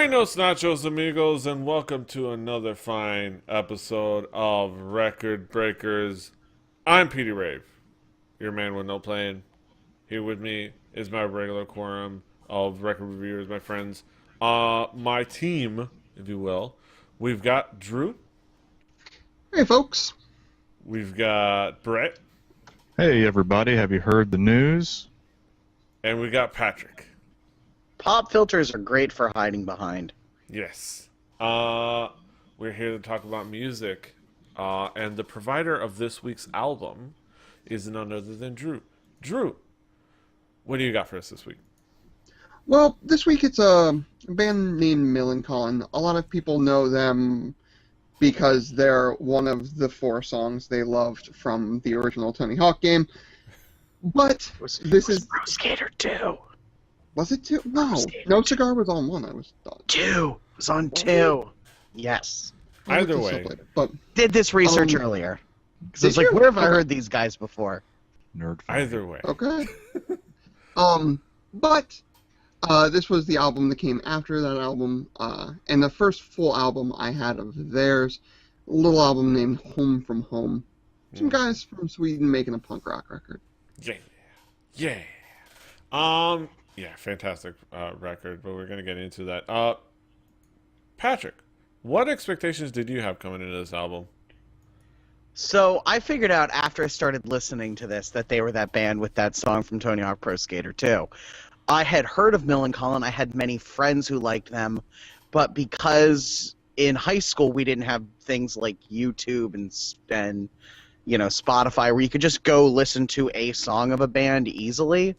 Buenos nachos, amigos, and welcome to another fine episode of Record Breakers. I'm Petey Rave, your man with no plan. Here with me is my regular quorum of record reviewers, my friends. My team, if you will. We've got Drew, Hey, folks. we've got Brett, Hey everybody, have you heard the news? and we got Patrick. Pop filters are great for hiding behind. Yes. We're here to talk about music. And the provider of this week's album is none other than Drew. Drew, what do you got for us this week? Well, this week it's a band named Millencolin. A lot of people know them because they're one of the 4 songs they loved from the original Tony Hawk game. But this is... Pro Skater 2. Was it 2? No. No Cigar was on 1, I was thought. 2. It was on 2. Yes. Either way. But Did this research earlier. Because I was did like, you? where have I Okay. heard these guys before? Nerd. Either way. okay. But this was the album that came after that album, and the first full album I had of theirs, a little album named Home from Home. Some guys from Sweden making a punk rock record. Yeah. Yeah. Yeah, fantastic record, but we're going to get into that. Patrick, what expectations did you have coming into this album? So I figured out after I started listening to this that they were that band with that song from Tony Hawk Pro Skater 2. I had heard of Millencolin. I had many friends who liked them, but because in high school we didn't have things like YouTube and Spotify where you could just go listen to a song of a band easily,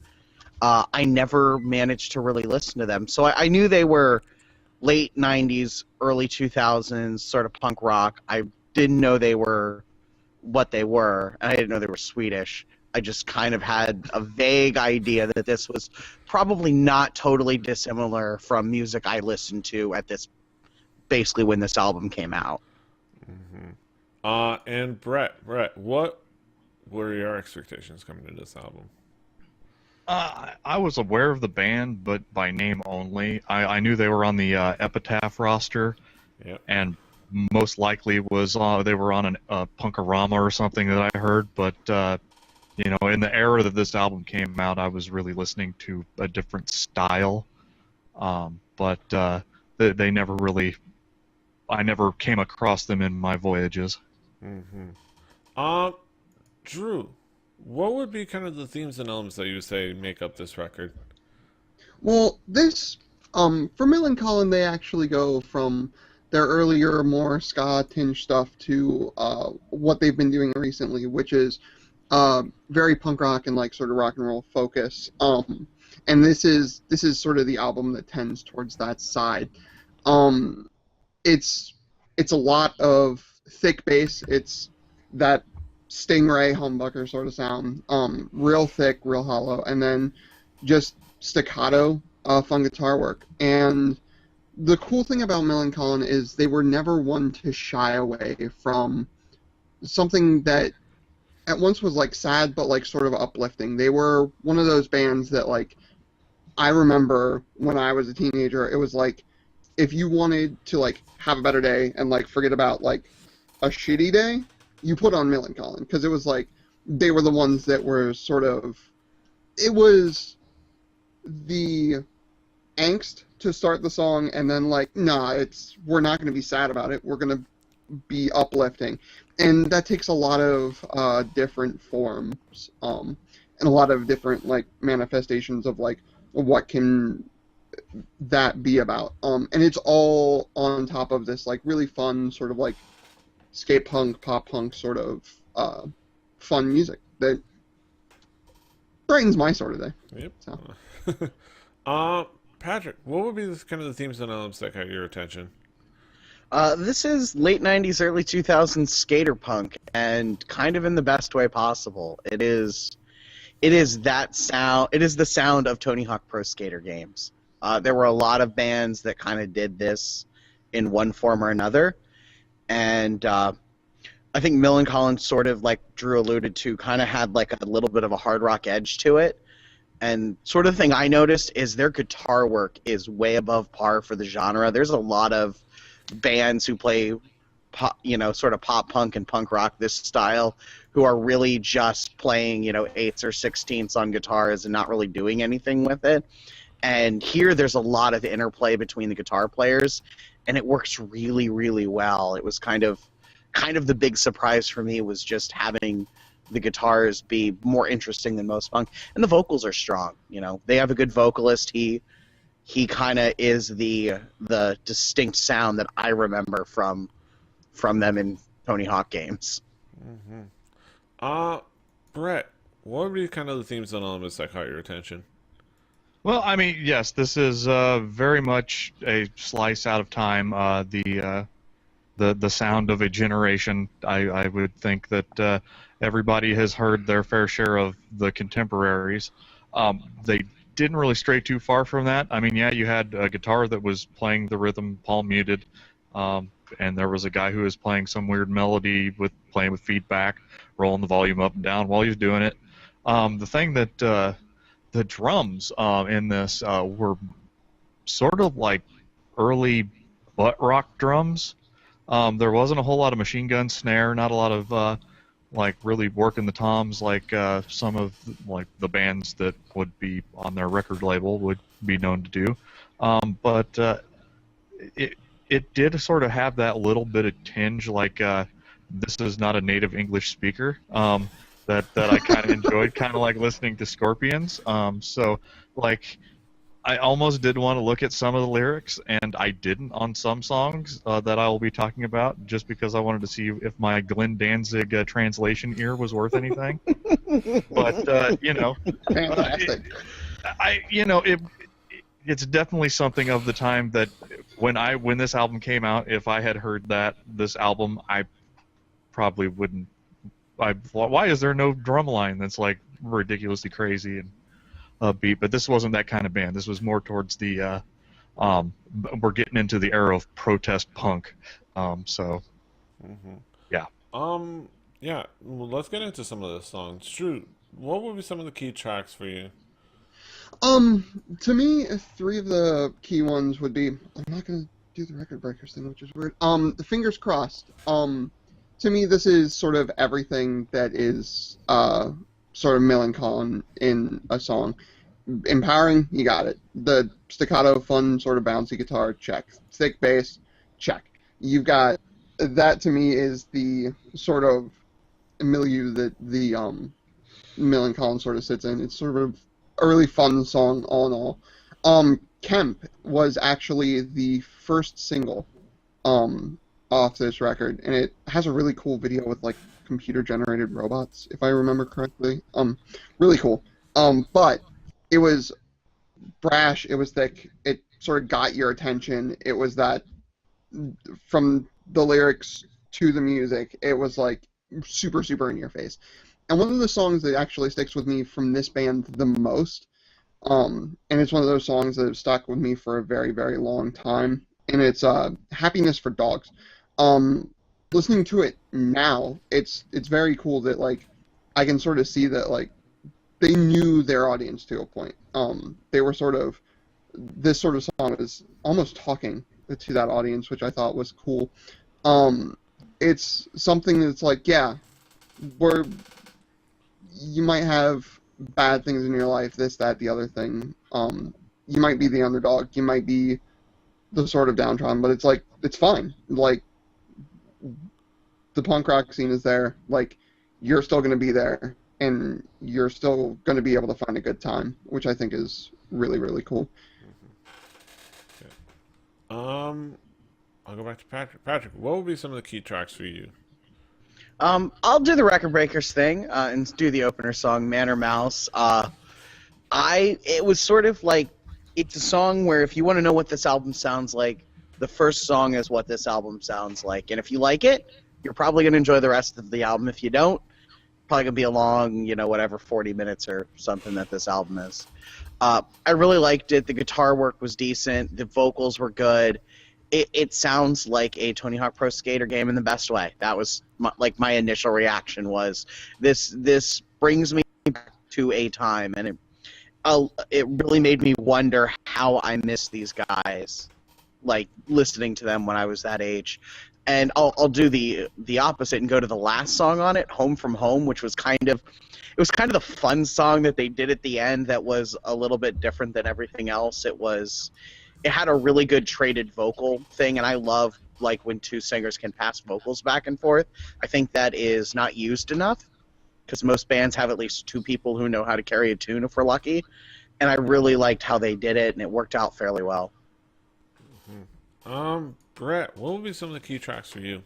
I never managed to really listen to them. So I knew they were late 90s, early 2000s sort of punk rock. I didn't know they were what they were, and I didn't know they were Swedish. I just kind of had a vague idea that this was probably not totally dissimilar from music I listened to at this, basically when this album came out. And Brett, what were your expectations coming into this album? I was aware of the band, but by name only. I knew they were on the Epitaph roster, Yep. and most likely was they were on a Punkorama or something that I heard. But in the era that this album came out, I was really listening to a different style. But they never really. I never came across them in my voyages. Drew, what would be kind of the themes and elements that you would say make up this record? Well, this, for Millencolin, they actually go from their earlier, more ska-tinged stuff to what they've been doing recently, which is very punk rock and like sort of rock and roll focus. And this is sort of the album that tends towards that side. It's a lot of thick bass. It's that Stingray humbucker sort of sound, real thick, real hollow, and then just staccato, fun guitar work. And the cool thing about Millencolin is they were never one to shy away from something that at once was like sad but like sort of uplifting. They were one of those bands that like I remember when I was a teenager, it was like if you wanted to like have a better day and like forget about like a shitty day, you put on Millencolin, because it was like they were the ones that were sort of, it was the angst to start the song, and then like, nah, we're not going to be sad about it, we're going to be uplifting, and that takes a lot of different forms, and a lot of different like manifestations of like what can that be about, and it's all on top of this like really fun sort of like skate punk, pop punk sort of fun music that brightens my sort of day. Yep. So. Patrick, what would be kind of the themes and elements that caught your attention? This is late 90s, early 2000s skater punk, and kind of in the best way possible. It is that sound. It is the sound of Tony Hawk Pro Skater games. There were a lot of bands that kind of did this in one form or another, and I think Millencolin, sort of like Drew alluded to, kind of had like a little bit of a hard rock edge to it, And sort of thing I noticed is their guitar work is way above par for the genre. There's a lot of bands who play pop, sort of pop punk and punk rock this style, who are really just playing, eighths or sixteenths on guitars and not really doing anything with it. And here there's a lot of interplay between the guitar players, and it works really, really well. It was kind of the big surprise for me was just having the guitars be more interesting than most punk, and the vocals are strong. They have a good vocalist. He kind of is the distinct sound that I remember from them in Tony Hawk games. Brett, what would be kind of the themes and elements that caught your attention? Well, I mean, yes, this is very much a slice out of time. The sound of a generation. I would think that everybody has heard their fair share of the contemporaries. They didn't really stray too far from that. I mean, yeah, you had a guitar that was playing the rhythm palm muted, and there was a guy who was playing some weird melody playing with feedback, rolling the volume up and down while he was doing it. The thing that the drums in this were sort of like early butt rock drums. There wasn't a whole lot of machine gun snare, not a lot of like really working the toms like some of like the bands that would be on their record label would be known to do. But it did sort of have that little bit of tinge like this is not a native English speaker that I kind of enjoyed, kind of like listening to Scorpions. So like I almost did want to look at some of the lyrics, and I didn't on some songs that I will be talking about, just because I wanted to see if my Glenn Danzig translation ear was worth anything. But Fantastic. It's definitely something of the time that when this album came out, if I had heard this album, I probably wouldn't. Why is there no drum line that's like ridiculously crazy and upbeat? But this wasn't that kind of band. This was more towards the we're getting into the era of protest punk. So yeah. Yeah. Well, let's get into some of the songs. Drew, what would be some of the key tracks for you? To me, three of the key ones would be. I'm not gonna do the record breakers thing, which is weird. The Fingers Crossed. To me, this is sort of everything that is sort of Millencolin in a song. Empowering, you got it. The staccato, fun, sort of bouncy guitar, check. Thick bass, check. You've got that. To me, is the sort of milieu that the Millencolin sort of sits in. It's sort of a really fun song, all in all. Kemp was actually the first single off this record, and it has a really cool video with like computer-generated robots, if I remember correctly. Really cool. But it was brash, it was thick, it sort of got your attention. It was that, from the lyrics to the music, it was like super, super in your face. And one of the songs that actually sticks with me from this band the most, and it's one of those songs that have stuck with me for a very, very long time, and it's Happiness for Dogs. Listening to it now, it's very cool that like I can sort of see that like they knew their audience to a point. They were sort of, this sort of song is almost talking to that audience, which I thought was cool. It's something that's like, yeah, you might have bad things in your life, this, that, the other thing. You might be the underdog, you might be the sort of downtrodden, but it's like, it's fine. Like, the punk rock scene is there, like, you're still going to be there, and you're still going to be able to find a good time, which I think is really, really cool. Okay. I'll go back to Patrick. Patrick, what would be some of the key tracks for you? I'll do the Record Breakers thing and do the opener song, Man or Mouse. It was sort of like, it's a song where if you want to know what this album sounds like, the first song is what this album sounds like. And if you like it, you're probably going to enjoy the rest of the album. If you don't, probably going to be a long, 40 minutes or something that this album is. I really liked it. The guitar work was decent. The vocals were good. It sounds like a Tony Hawk Pro Skater game in the best way. That was my initial reaction was, this brings me back to a time, and it really made me wonder how I missed these guys, like listening to them when I was that age. And I'll do the opposite and go to the last song on it, "Home from Home," which was kind of the fun song that they did at the end that was a little bit different than everything else. It had a really good traded vocal thing, and I love like when two singers can pass vocals back and forth. I think that is not used enough because most bands have at least two people who know how to carry a tune if we're lucky. And I really liked how they did it, and it worked out fairly well. Brett, what would be some of the key tracks for you?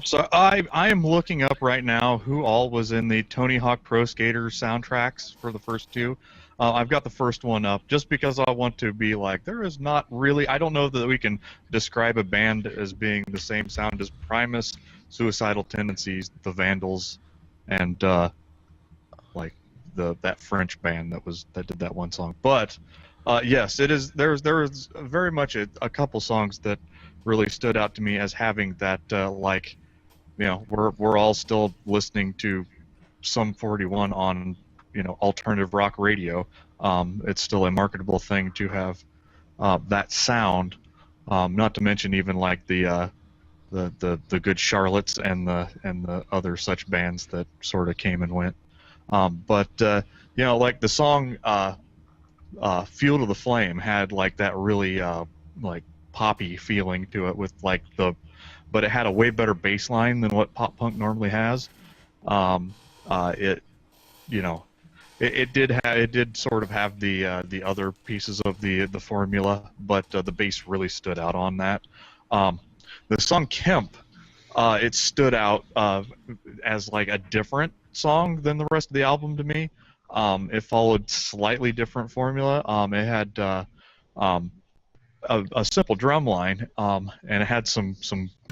So I am looking up right now who all was in the Tony Hawk Pro Skater soundtracks for the first two. I've got the first one up just because I want to be like, there is not really, I don't know that we can describe a band as being the same sound as Primus, Suicidal Tendencies, The Vandals, and like that French band that did that one song. But yes, it is. There is very much a couple songs that really stood out to me as having that like, you know, we're all still listening to Sum 41 on, you know, alternative rock radio. It's still a marketable thing to have that sound. Not to mention even like the Good Charlottes and the other such bands that sort of came and went. But you know, like the song "Fuel to the Flame" had like that really like poppy feeling to it with like but it had a way better bass line than what pop punk normally has. It, you know, it did sort of have the other pieces of the formula, but the bass really stood out on that. The song "Kemp," it stood out as like a different song than the rest of the album to me. It followed slightly different formula. It had a simple drum line, and it had some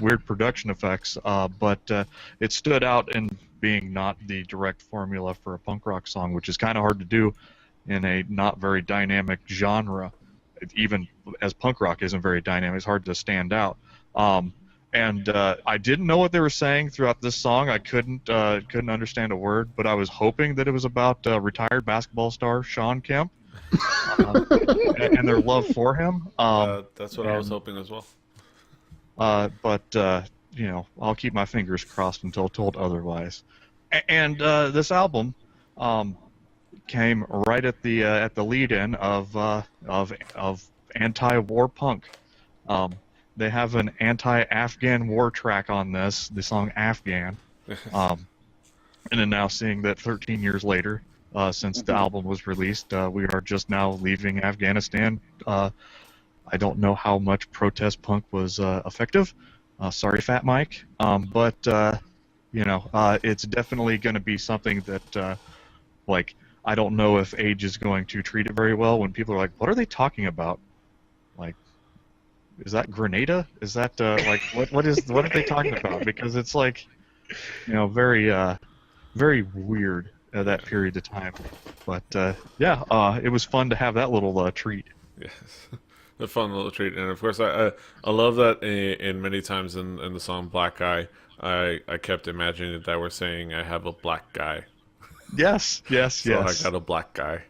weird production effects, but it stood out in being not the direct formula for a punk rock song, which is kind of hard to do in a not very dynamic genre. Even as punk rock isn't very dynamic, it's hard to stand out. And I didn't know what they were saying throughout this song. I couldn't understand a word, but I was hoping that it was about retired basketball star Sean Kemp and their love for him. That's what I was hoping as well. But you know, I'll keep my fingers crossed until told otherwise. And this album came right at the lead-in of anti-war punk. They have an anti-Afghan war track on this, the song "Afghan," and then now seeing that 13 years later, since the album was released, we are just now leaving Afghanistan. I don't know how much protest punk was effective. Sorry, Fat Mike. But you know, it's definitely going to be something that, like, I don't know if age is going to treat it very well when people are like, "What are they talking about?" Like, is that Grenada? Is that like what are they talking about? Because it's like, you know, very very weird at that period of time. But yeah, it was fun to have that little treat. Yes, a fun little treat, and of course I love that in many times in the song "Black Guy," I kept imagining that we're saying I have a black guy. Yes, yes, So yes. I got a black guy,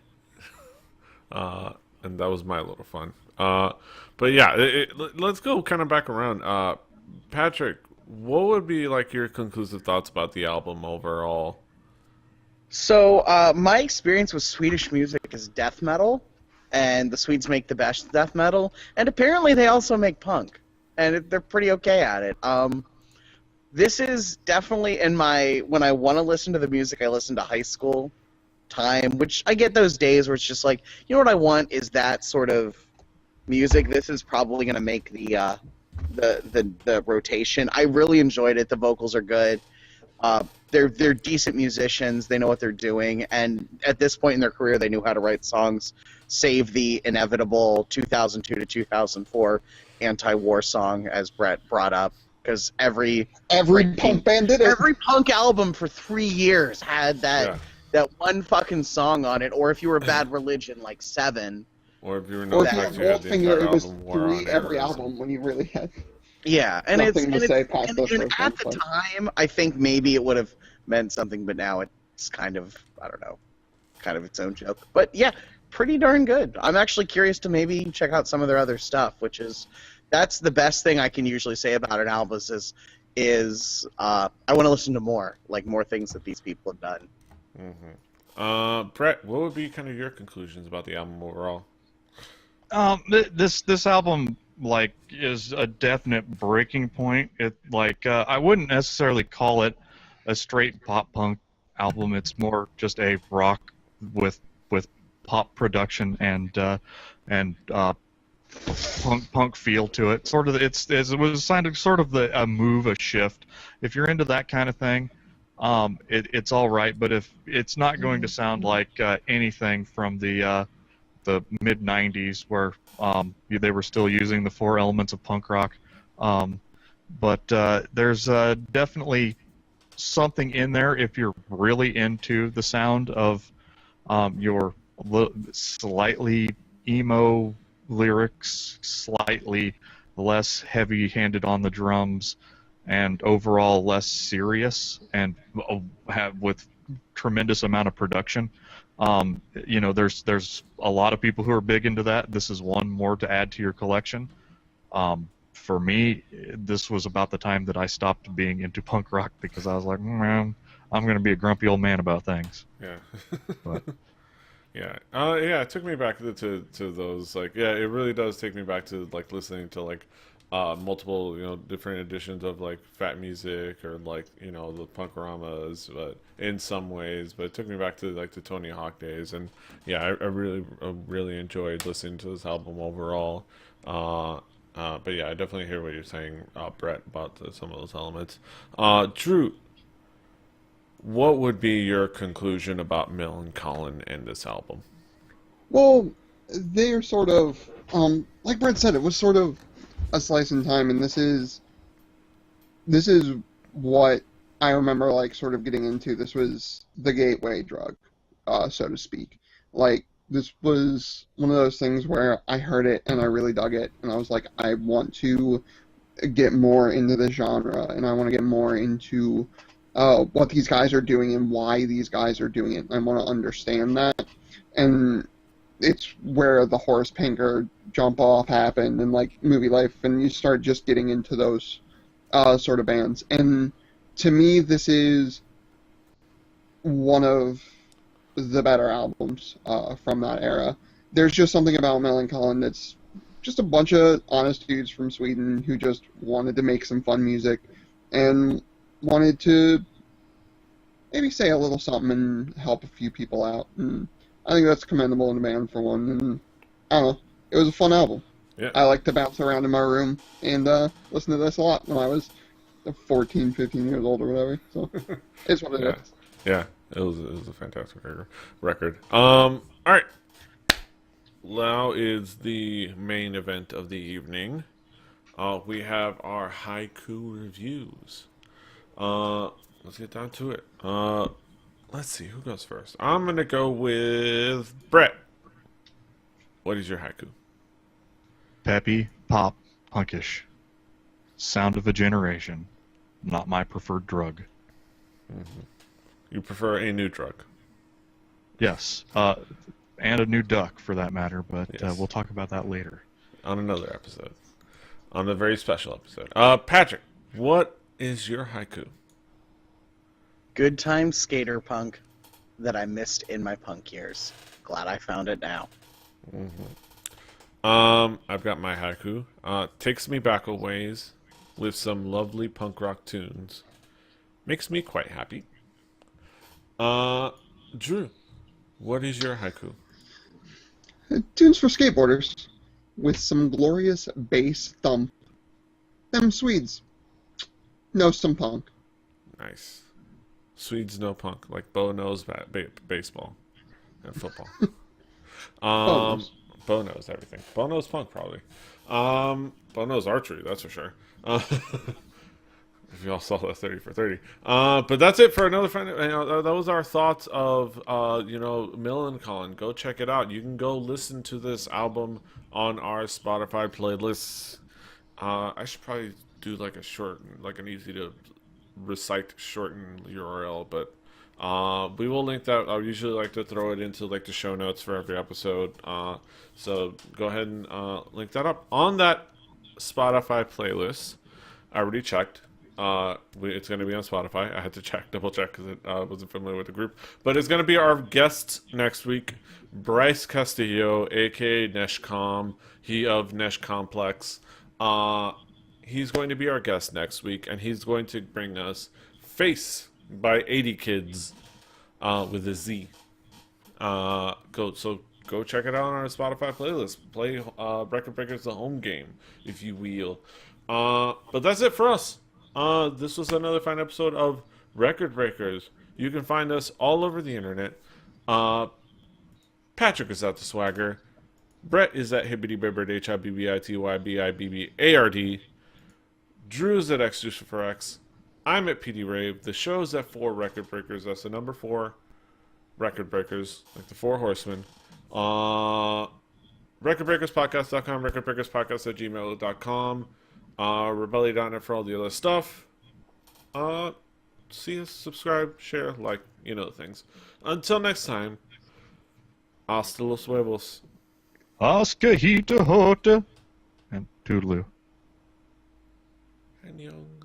and that was my little fun. But yeah, let's go kind of back around. Patrick, what would be like your conclusive thoughts about the album overall? So my experience with Swedish music is death metal, and the Swedes make the best death metal, and apparently they also make punk, and they're pretty okay at it. This is definitely when I want to listen to the music, I listen to high school time, which I get those days where it's just like, you know what I want is that sort of music. This is probably going to make the rotation. I really enjoyed it. The vocals are good. They're decent musicians. They know what they're doing, and at this point in their career, they knew how to write songs. Save the inevitable 2002 to 2004 anti-war song, as Brett brought up, because every punk band did it. Every punk album for 3 years had that one fucking song on it, or if you were Bad Religion, like 7. Or if you were Or not if you had Goldfinger, it was 3 every album when you really had Yeah, and nothing to say past those and first at ones. the time, I think maybe it would have meant something, but now it's kind of, I don't know. kind of its own joke. But yeah, pretty darn good. I'm actually curious to maybe check out some of their other stuff, that's the best thing I can usually say about an album is I want to listen to more things that these people have done. Brett, what would be kind of your conclusions about the album overall? This album is a definite breaking point. I wouldn't necessarily call it a straight pop punk album. It's more just a rock with pop production and punk feel to it. It was kind of sort of a move, a shift. If you're into that kind of thing, it's all right. But if it's not going to sound like anything from the mid '90s, where they were still using the four elements of punk rock, but there's definitely something in there if you're really into the sound of your slightly emo lyrics, slightly less heavy-handed on the drums, and overall less serious, and with tremendous amount of production. There's a lot of people who are big into that. This is one more to add to your collection. For me, this was about the time that I stopped being into punk rock, because I was like, man, I'm going to be a grumpy old man about things. Yeah. But yeah. Yeah, it took me back to those, it really does take me back to listening to multiple, different editions of Fat Music, or the Punkaramas, but in some ways. But it took me back to the Tony Hawk days, and yeah, I really enjoyed listening to this album overall. But yeah, I definitely hear what you're saying, Brett, about some of those elements. Drew, what would be your conclusion about Millencolin and this album? Well, they're sort of, like Brett said, it was sort of a slice in time, and this is what I remember sort of getting into. This was the gateway drug, so to speak. This was one of those things where I heard it and I really dug it, and I was like, I want to get more into the genre, and I want to get more into what these guys are doing and why these guys are doing it. I want to understand that, and it's where the Horace Pinker jump off happened, and Movie Life, and you start just getting into those sort of bands. And to me, this is one of the better albums from that era. There's just something about Millencolin that's just a bunch of honest dudes from Sweden who just wanted to make some fun music and wanted to maybe say a little something and help a few people out. And I think that's commendable in a band, for one. And I don't know, it was a fun album. Yeah. I like to bounce around in my room and listen to this a lot when I was 14, 15 years old or whatever. So it's what it is. Yeah, it was a fantastic record. All right. Now is the main event of the evening. We have our haiku reviews. Let's get down to it. Let's see, who goes first? I'm going to go with Brett. What is your haiku? peppy, pop, punkish. Sound of a generation. Not my preferred drug. Mm-hmm. You prefer a new drug? Yes. And a new duck, for that matter, but Yes. We'll talk about that later. On another episode. On a very special episode. Patrick, what is your haiku? Good time skater punk that I missed in my punk years. Glad I found it now. Mm-hmm. I've got my haiku. Takes me back a ways with some lovely punk rock tunes. Makes me quite happy. Drew, what is your haiku? Tunes for skateboarders with some glorious bass thump. Them Swedes know some punk. Nice. Swedes know punk, like Bo knows baseball and football. Bo knows everything. Bo knows punk, probably. Bo knows archery, that's for sure. If y'all saw that 30 for 30. But that's it for another friend. That was our thoughts of Millencolin. Go check it out. You can go listen to this album on our Spotify playlists. I should probably do like a short, like an easy to recite shortened URL, but We will link that. I usually like to throw it into like the show notes for every episode. So go ahead and link that up on that Spotify playlist. I already checked. It's going to be on Spotify. I had to double check because I wasn't familiar with the group. But it's going to be our guest next week, Bryce Castillo, aka Neshcom. He of Nesh Complex. He's going to be our guest next week, and he's going to bring us Face by 80 Kids with a Z. Go check it out on our Spotify playlist. Play Record Breakers the home game, if you will. But that's it for us. This was another fine episode of Record Breakers. You can find us all over the internet. Patrick is at the Swagger. Brett is at Hibbity Bibbard, HIBBITYBIBBARD. Drew is at XJuiceForX. I'm at PD Rave. The show's at 4 Record Breakers. That's the number 4 Record Breakers, like the 4 Horsemen. RecordBreakersPodcast.com, RecordBreakersPodcast@gmail.com, Rebellion.net for all the other stuff. See us, subscribe, share, like, you know the things. Until next time, hasta los huevos. Ascajita Hota. And Toodaloo. And young.